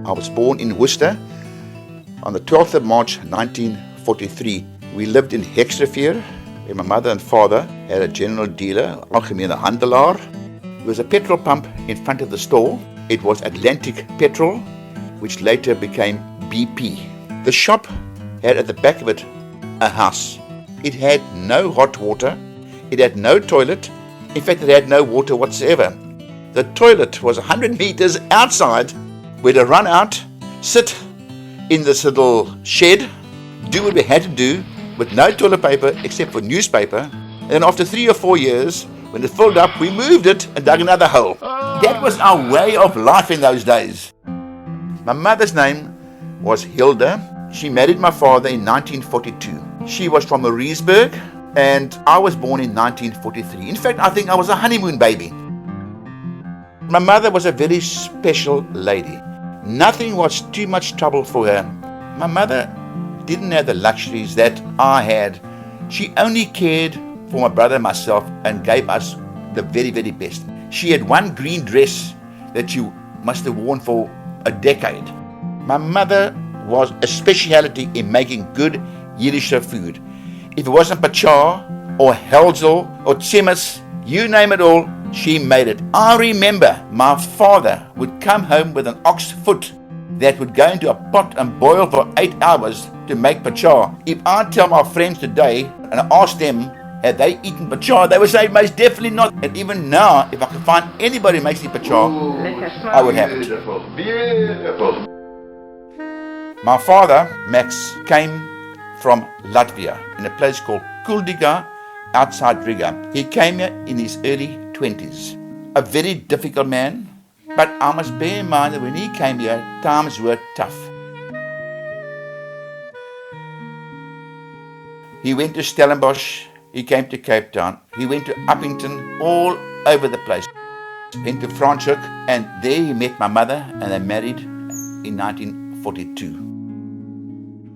I was born in Worcester on the 12th of March 1943. We lived in Hexrivier, where my mother and father had a general dealer, algemene handelaar. There was a petrol pump in front of the store. It was Atlantic Petrol, which later became BP. The shop had at the back of it a house. It had no hot water. It had no toilet. In fact, it had no water whatsoever. The toilet was 100 meters outside. We'd run out, sit in this little shed, do what we had to do with no toilet paper except for newspaper. And then after 3 or 4 years, when it filled up, we moved it and dug another hole. That was our way of life in those days. My mother's name was Hilda. She married my father in 1942. She was from Mariesburg, and I was born in 1943. In fact, I think I was a honeymoon baby. My mother was a very special lady. Nothing was too much trouble for her. My mother didn't have the luxuries that I had. She only cared for my brother and myself and gave us the very, very best. She had one green dress that she must have worn for a decade. My mother was a speciality in making good Yiddish food. If it wasn't pachar or helzel or tzimis, you name it all, she made it. I remember my father would come home with an ox foot that would go into a pot and boil for 8 hours to make pachar. If I tell my friends today and I ask them, have they eaten pachar, they would say most definitely not. And even now, if I could find anybody who makes the pachar, I would have it. Beautiful. My father, Max, came from Latvia in a place called Kuldiga outside Riga. He came here in his early 20s. A very difficult man, but I must bear in mind that when he came here, times were tough. He went to Stellenbosch, he came to Cape Town, he went to Uppington, all over the place. Went to Franschhoek, and there he met my mother, and they married in 1942.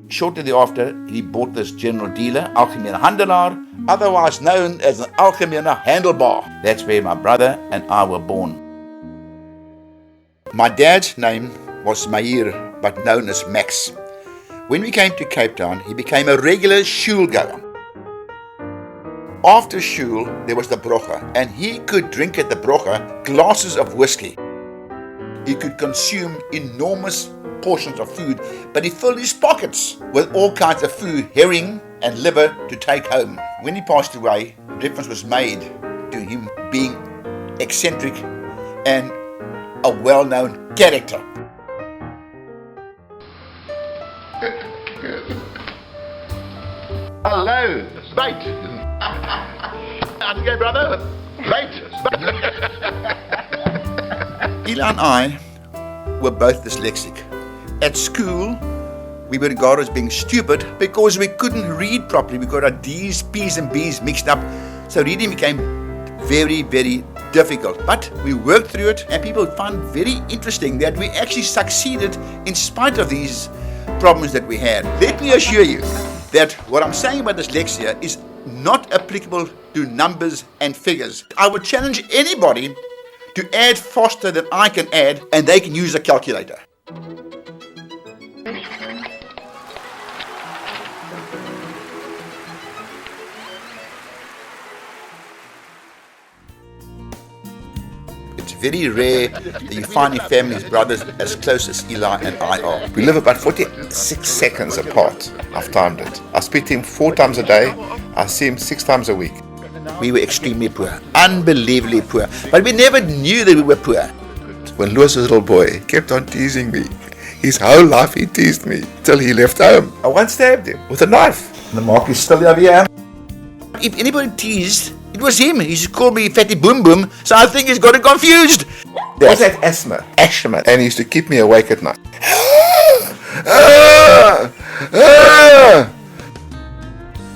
Shortly thereafter, he bought this general dealer, algemene handelaar, otherwise known as an algemene handlebar. That's where my brother and I were born. My dad's name was Meir, but known as Max. When we came to Cape Town, he became a regular shul goer. After shul, there was the brocha, and he could drink at the brocha glasses of whiskey. He could consume enormous portions of food, but he filled his pockets with all kinds of food, herring and liver to take home. When he passed away, reference was made to him being eccentric and a well-known character. Hello, mate. How's it going, brother? Mate. Eli and I were both dyslexic. At school, we were regarded as being stupid because we couldn't read properly. We got our D's, P's and B's mixed up. So reading became very, very difficult. But we worked through it, and people found very interesting that we actually succeeded in spite of these problems that we had. Let me assure you that what I'm saying about dyslexia is not applicable to numbers and figures. I would challenge anybody to add faster than I can add, and they can use a calculator. It's very rare that you find in families brothers as close as Eli and I are. We live about 46 seconds apart. I've timed it. I speak to him 4 times a day. I see him 6 times a week. We were extremely poor, unbelievably poor, but we never knew that we were poor. When Louis was a little boy, he kept on teasing me. His whole life he teased me till he left home. I once stabbed him with a knife. The mark is still over here. If anybody teased, it was him. He used to call me Fatty Boom Boom, so I think he's got it confused. What's that? Asthma. And he used to keep me awake at night.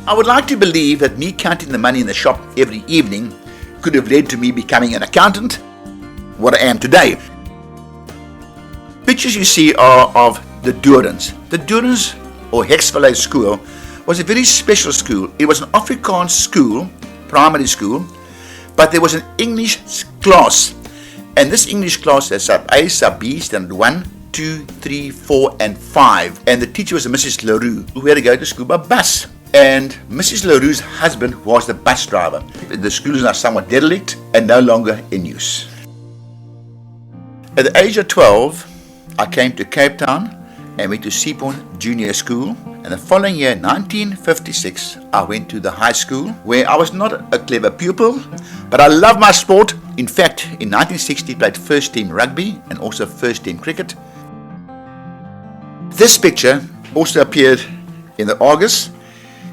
I would like to believe that me counting the money in the shop every evening could have led to me becoming an accountant, what I am today. Pictures you see are of the Durens. The Durens, or Hexvallei School, was a very special school. It was an Afrikaans school, primary school, but there was an English class. And this English class had sub A, sub B, standard 1, 2, 3, 4, and 5. And the teacher was a Mrs. LaRue, who had to go to school by bus. And Mrs. LaRue's husband was the bus driver. The school is now somewhat derelict and no longer in use. At the age of 12, I came to Cape Town and went to Seapoint Junior School. And the following year, 1956, I went to the high school where I was not a clever pupil, but I loved my sport. In fact, in 1960, I played first team rugby and also first team cricket. This picture also appeared in the August.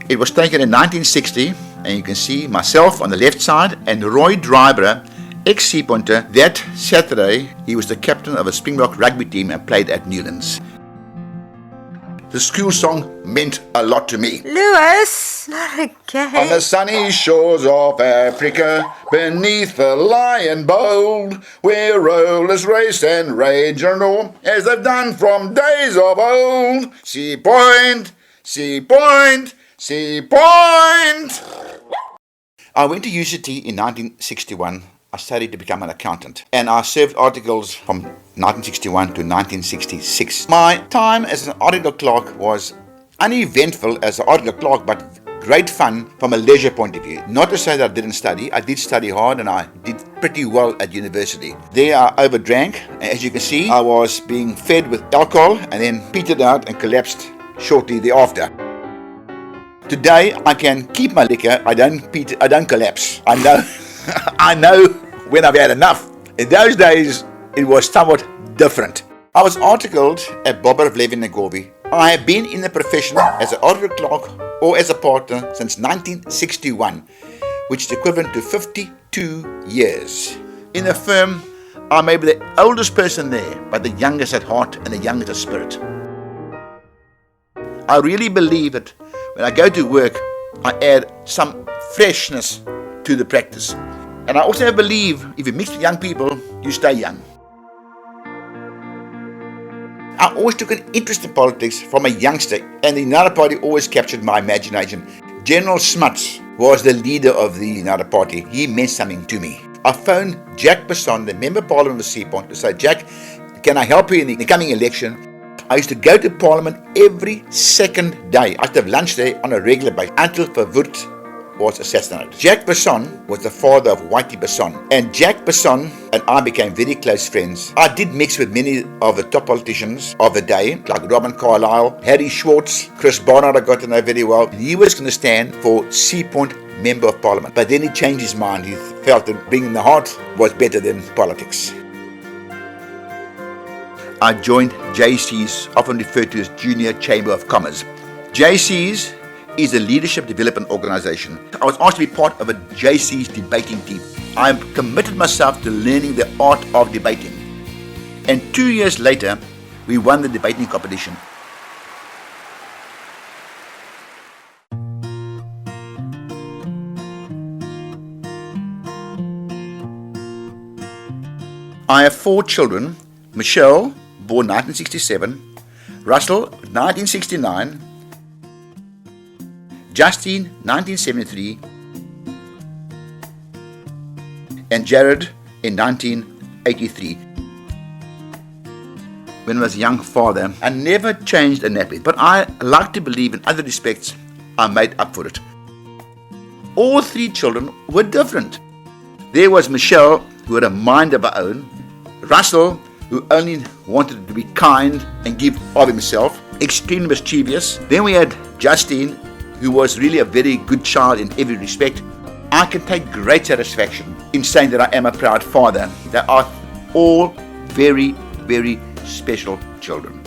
It was taken in 1960, and you can see myself on the left side and Roy Dryber, ex-Seapointer. That Saturday, he was the captain of a Springbok rugby team and played at Newlands. The school song meant a lot to me. Lewis, not again. On the sunny shores of Africa, beneath the lion bold, where rollers race and rage and roar, as they've done from days of old. Sea Point, Sea Point, Sea Point. I went to UCT in 1961. I studied to become an accountant, and I served articles from 1961 to 1966. My time as an article clerk was uneventful as an article clerk, but great fun from a leisure point of view. Not to say that I didn't study. I did study hard, and I did pretty well at university. There I overdrank, and as you can see, I was being fed with alcohol and then petered out and collapsed shortly thereafter. Today I can keep my liquor. I don't collapse. I know. I know when I've had enough. In those days, it was somewhat different. I was articled at Bobber of Levin and Gorby. I have been in the profession as an article clerk or as a partner since 1961, which is equivalent to 52 years. In the firm, I may be the oldest person there, but the youngest at heart and the youngest at spirit. I really believe that when I go to work, I add some freshness to the practice. And I also believe if you mix with young people, you stay young. I always took an interest in politics from a youngster, and the United Party always captured my imagination. General Smuts was the leader of the United Party. He meant something to me. I phoned Jack Besson, the Member of Parliament of Seapoint, to say, Jack, can I help you in the coming election? I used to go to Parliament every second day. I used to have lunch there on a regular basis until Verwoerd was assassinated. Jack Besson was the father of Whitey Besson, and Jack Besson and I became very close friends. I did mix with many of the top politicians of the day, like Robin Carlyle, Harry Schwartz, Chris Barnard I got to know very well. He was going to stand for Seapoint Member of Parliament, but then he changed his mind. He felt that bringing the heart was better than politics. I joined JC's, often referred to as Junior Chamber of Commerce. JC's is a leadership development organization. I was asked to be part of a JC's debating team. I committed myself to learning the art of debating. And 2 years later, we won the debating competition. I have 4 children. Michelle, born 1967, Russell, 1969, Justine, 1973, and Jared in 1983. When I was a young father, I never changed a nappy, but I like to believe in other respects I made up for it. All 3 children were different. There was Michelle, who had a mind of her own, Russell, who only wanted to be kind and give of himself, extremely mischievous. Then we had Justine, who was really a very good child in every respect. I can take great satisfaction in saying that I am a proud father. They are all very, very special children.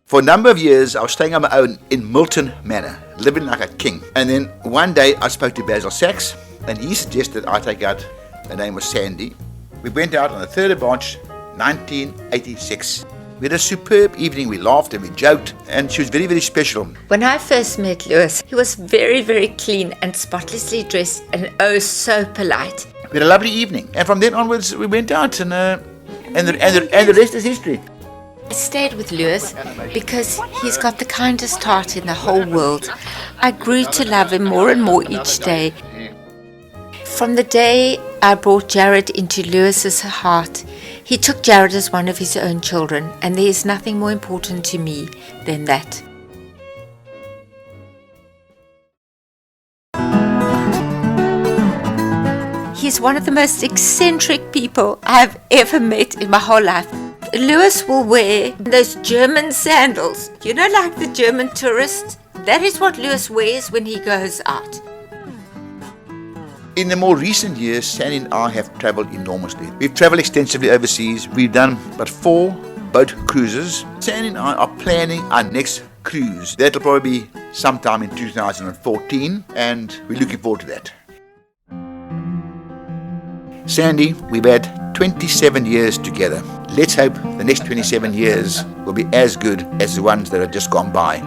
For a number of years, I was staying on my own in Milton Manor, living like a king. And then one day I spoke to Basil Sachs, and he suggested I take out, the name was Sandy. We went out on the 3rd of March, 1986. We had a superb evening. We laughed and we joked, and she was very, very special. When I first met Lewis, he was very, very clean and spotlessly dressed and oh so polite. We had a lovely evening, and from then onwards we went out, and the rest is history. I stayed with Lewis because he's got the kindest heart in the whole world. I grew to love him more and more each day. From the day I brought Jared into Lewis's heart, He took Jared as one of his own children, and there is nothing more important to me than that. He's one of the most eccentric people I've ever met in my whole life. Lewis will wear those German sandals, like the German tourists. That is what Lewis wears when he goes out. In the more recent years, Sandy and I have travelled enormously. We've travelled extensively overseas. We've done but 4 boat cruises. Sandy and I are planning our next cruise. That'll probably be sometime in 2014, and we're looking forward to that. Sandy, we've had 27 years together. Let's hope the next 27 years will be as good as the ones that have just gone by.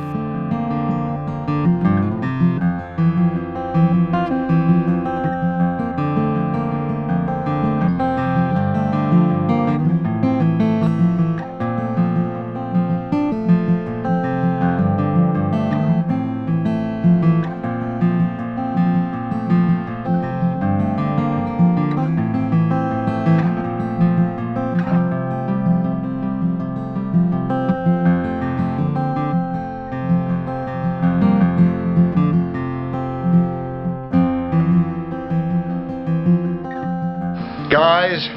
Guys,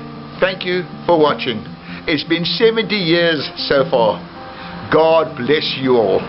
thank you for watching. It's been 70 years so far. God bless you all.